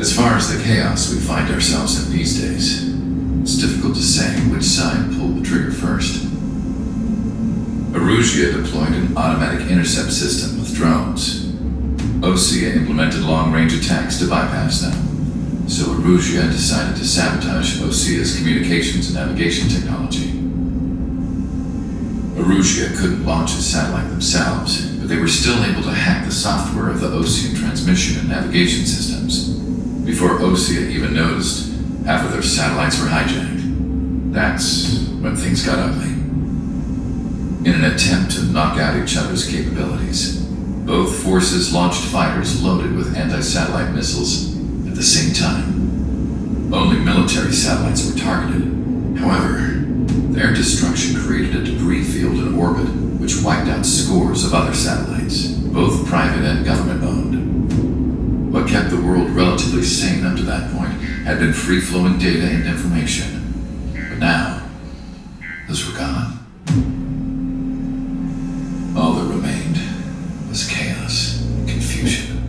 As far as the chaos we find ourselves in these days, it's difficult to say which side pulled the trigger first. Erusia deployed an automatic intercept system with drones. Osea implemented long-range attacks to bypass them, so Erusia decided to sabotage Osea's communications and navigation technology. Erusia couldn't launch a satellite themselves, but they were still able to hack the software of the Osean transmission and navigation systems. Before Osea even noticed, half of their satellites were hijacked. That's when things got ugly. In an attempt to knock out each other's capabilities, both forces launched fighters loaded with anti-satellite missiles at the same time. Only military satellites were targeted. However, their destruction created a debris field in orbit which wiped out scores of other satellites, both private and government-owned. What kept the world relatively sane up to that point had been free-flowing data and information. But now, those were gone. All that remained was chaos and confusion.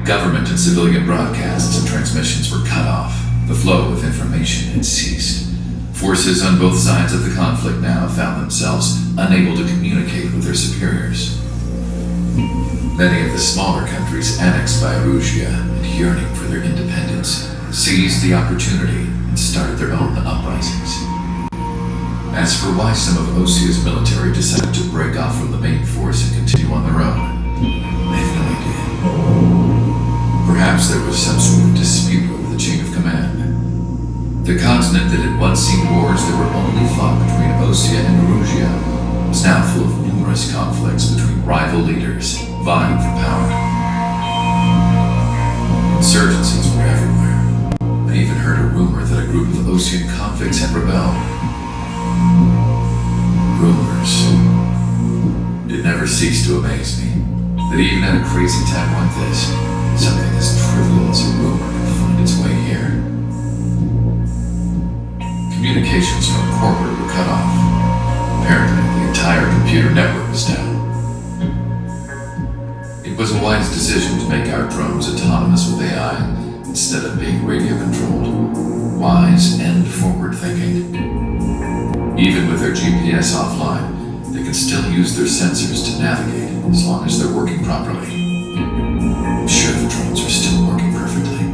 Government and civilian broadcasts and transmissions were cut off. The flow of information had ceased. Forces on both sides of the conflict now found themselves unable to communicate with their superiors. Many of the smaller countries annexed by Erusia and yearning for their independence seized the opportunity and started their own uprisings. As for why some of Osea's military decided to break off from the main force and continue on their own, I have no idea. Perhaps there was some sort of dispute over the chain of command. The continent that had once seen wars that were only fought between Osea and Erusia was now full of numerous conflicts between rival leaders vying for power. Insurgencies were everywhere. I even heard a rumor that a group of Osean convicts had rebelled. Rumors. It never ceased to amaze me that even at a crazy time like this, something as trivial as a rumor could find its way here. Communications from corporate were cut off. Apparently, the entire computer network was down. It was a wise decision to make our drones autonomous with AI instead of being radio-controlled. Wise and forward-thinking. Even with their GPS offline, they can still use their sensors to navigate as long as they're working properly. I'm sure the drones are still working perfectly,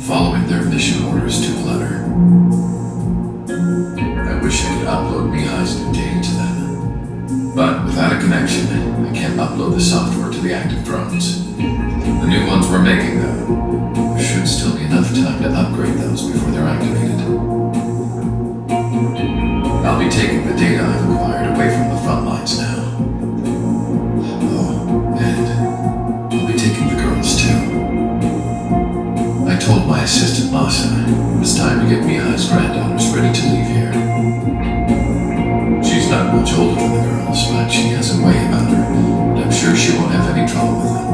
following their mission orders to the letter. I wish I could upload Mihai's new data to them. But without a connection, I can't upload the software to the active drones. The new ones we're making, though, there should still be enough time to upgrade those before they're activated. I'll be taking the data I've acquired away from the front lines now. Oh, and I'll be taking the girls too. I told my assistant Masa it was time to get Mihai's granddaughters ready to leave here. She's not much older than the girls, but she has a way about her, and I'm sure she won't have any trouble with them.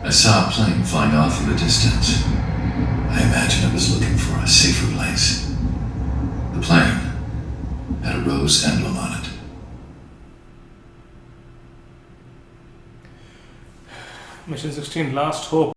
I saw a plane flying off in the distance. I imagine it was looking for a safer place. The plane had a rose emblem on it. Mission 16 Last Hope.